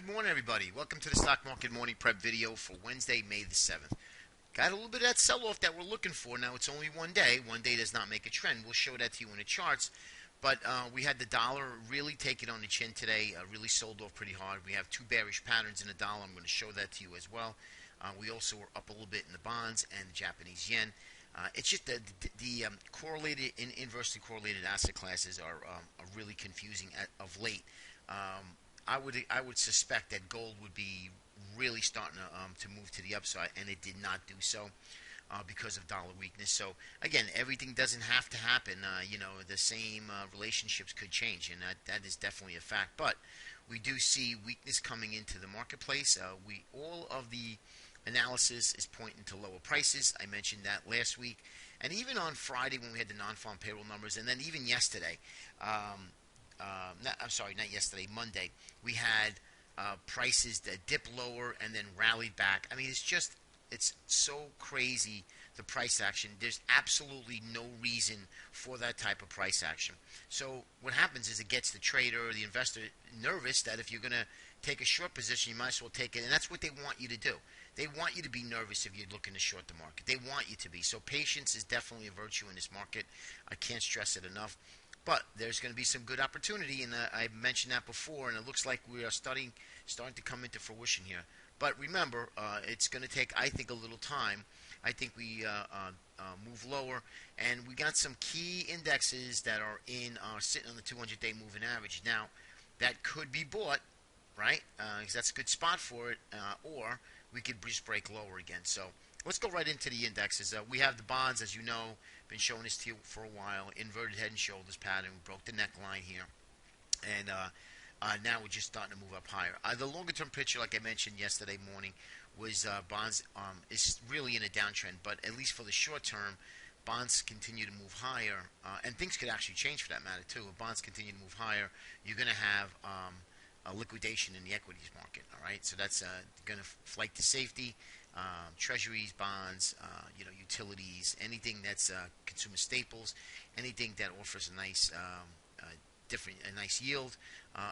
Good morning, everybody. Welcome to the Stock Market Morning Prep video for Wednesday, May the 7th. Got a little bit of that sell-off that we're looking for. Now, it's only one day. One day does not make a trend. We'll show that to you in the charts. But we had the dollar really take it on the chin today, really sold off pretty hard. We have two bearish patterns in the dollar. I'm going to show that to you as well. We also were up a little bit in the bonds and the Japanese yen. It's just the correlated and inversely correlated asset classes are really confusing of late. I would suspect that gold would be really starting to move to the upside, and it did not do so because of dollar weakness. So again, everything doesn't have to happen. The same relationships could change, and that is definitely a fact. But we do see weakness coming into the marketplace. All of the analysis is pointing to lower prices. I mentioned that last week, and even on Friday when we had the non-farm payroll numbers, and then even yesterday. Not yesterday, Monday, we had prices that dipped lower and then rallied back. I mean, it's so crazy, the price action. There's absolutely no reason for that type of price action. So what happens is it gets the trader or the investor nervous that if you're going to take a short position, you might as well take it. And that's what they want you to do. They want you to be nervous if you're looking to short the market. They want you to be. So patience is definitely a virtue in this market. I can't stress it enough. But there's going to be some good opportunity, and I mentioned that before, and it looks like we are starting to come into fruition here. But remember, it's going to take, I think, a little time. I think we move lower, and we got some key indexes that are sitting on the 200-day moving average. Now, that could be bought, right? Because that's a good spot for it, or we could just break lower again. So let's go right into the indexes. We have the bonds, as you know, been showing this to you for a while. Inverted head and shoulders pattern. We broke the neckline here. And now we're just starting to move up higher. The longer-term picture, like I mentioned yesterday morning, was bonds is really in a downtrend. But at least for the short term, bonds continue to move higher. And things could actually change for that matter, too. If bonds continue to move higher, you're going to have a liquidation in the equities market. All right, so that's going to flight to safety. Treasuries, bonds, utilities, anything that's consumer staples, anything that offers a nice, nice yield,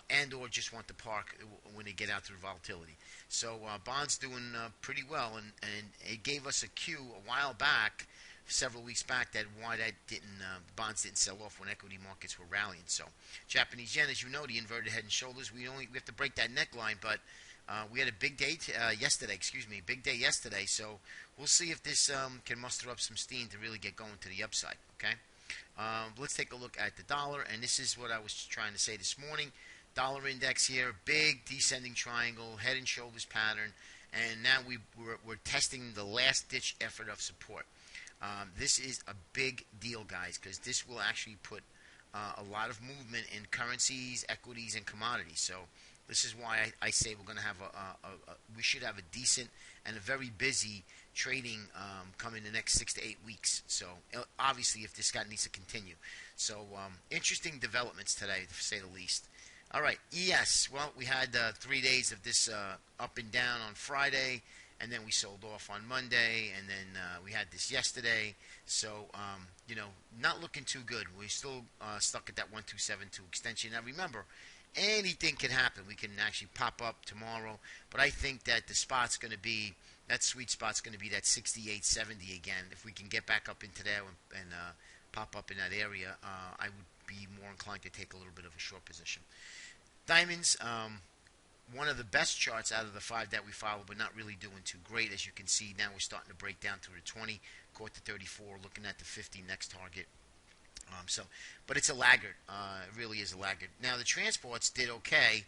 and or just want to park when they get out through volatility. So bonds doing pretty well, and it gave us a cue a while back, several weeks back, that why that bonds didn't sell off when equity markets were rallying. So Japanese yen, as you know, the inverted head and shoulders, we have to break that neckline, but we had a big day yesterday. Big day yesterday. So we'll see if this can muster up some steam to really get going to the upside. Okay. Let's take a look at the dollar, and this is what I was trying to say this morning. Dollar index here, big descending triangle, head and shoulders pattern, and now we're testing the last ditch effort of support. This is a big deal, guys, because this will actually put a lot of movement in currencies, equities, and commodities. So this is why I say we're going to have we should have a decent and a very busy trading coming the next 6 to 8 weeks. So obviously, if this guy needs to continue. So interesting developments today, to say the least. All right, ES. Well, we had 3 days of this up and down on Friday, and then we sold off on Monday, and then we had this yesterday. So not looking too good. We're still stuck at that 1272 extension. Now remember, anything can happen. We can actually pop up tomorrow, but I think that the spot's going to be, that sweet spot's going to be that 68.70 again. If we can get back up into there and pop up in that area, I would be more inclined to take a little bit of a short position. Diamonds, one of the best charts out of the 5 that we follow, but not really doing too great. As you can see, now we're starting to break down through the 20, caught the 34, looking at the 50 next target. But it's a laggard. It really is a laggard. Now, the transports did okay.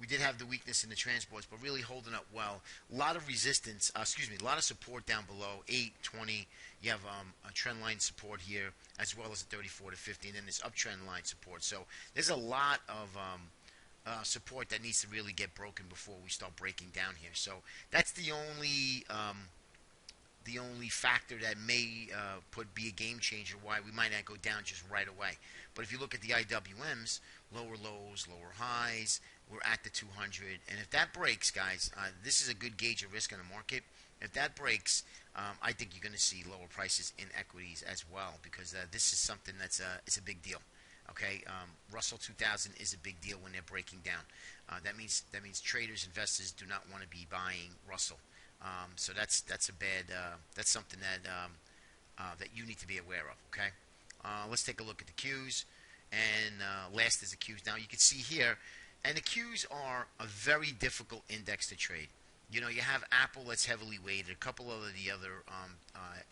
We did have the weakness in the transports, but really holding up well. A lot of resistance, a lot of support down below, 8, 20. You have a trend line support here, as well as a 34 to 50, and then this uptrend line support. So there's a lot of support that needs to really get broken before we start breaking down here. So that's the only factor that may be a game changer, why we might not go down just right away. But if you look at the IWMs, lower lows, lower highs, we're at the 200. And if that breaks, guys, this is a good gauge of risk in the market. If that breaks, I think you're going to see lower prices in equities as well, because this is something that's it's a big deal. Okay, Russell 2000 is a big deal when they're breaking down. That means traders, investors do not want to be buying Russell. So that's a bad. That's something that you need to be aware of. Okay, let's take a look at the Qs, and last is the Qs. Now you can see here, and the Qs are a very difficult index to trade. You know, you have Apple that's heavily weighted, a couple of the other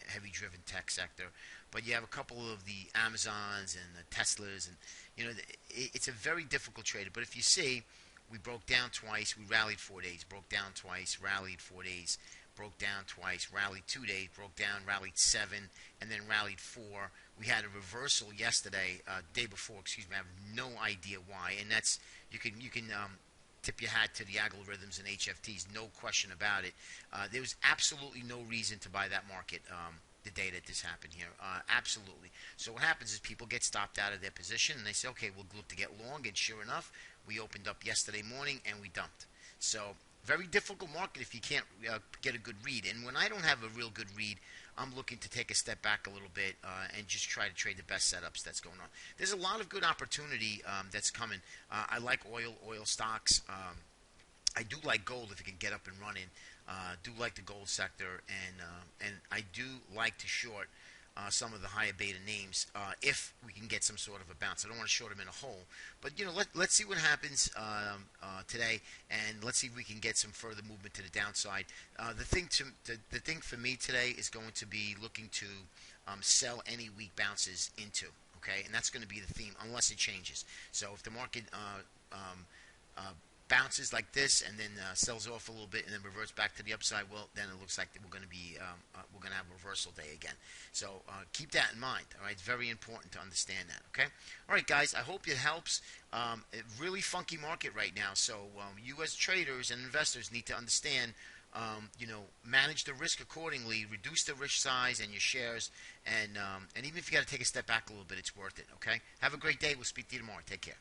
heavy-driven tech sector, but you have a couple of the Amazons and the Teslas, and you know, it's a very difficult trade. But if you see, we broke down twice, we rallied 4 days, broke down twice, rallied 4 days, broke down twice, rallied 2 days, broke down, rallied 7, and then rallied 4. We had a reversal yesterday, day before, excuse me. I have no idea why, and that's you can tip your hat to the algorithms and HFTs, no question about it. There was absolutely no reason to buy that market the day that this happened here. Absolutely. So what happens is people get stopped out of their position and they say, okay, we'll look to get long, and sure enough, we opened up yesterday morning and we dumped. So very difficult market if you can't get a good read. And when I don't have a real good read, I'm looking to take a step back a little bit and just try to trade the best setups that's going on. There's a lot of good opportunity that's coming. I like oil stocks. I do like gold if it can get up and running. Do like the gold sector, and I do like to short some of the higher beta names if we can get some sort of a bounce. I don't want to short them in a hole, but you know, let's see what happens today, and let's see if we can get some further movement to the downside. The thing for me today is going to be looking to sell any weak bounces into. Okay, and that's going to be the theme unless it changes. So if the market bounces like this and then sells off a little bit and then reverts back to the upside, well, then it looks like we're going to have a reversal day again. So keep that in mind. All right, it's very important to understand that. Okay, all right, guys. I hope it helps. A really funky market right now. So you as traders and investors need to understand. Manage the risk accordingly, reduce the risk size and your shares, and even if you got to take a step back a little bit, it's worth it. Okay. Have a great day. We'll speak to you tomorrow. Take care.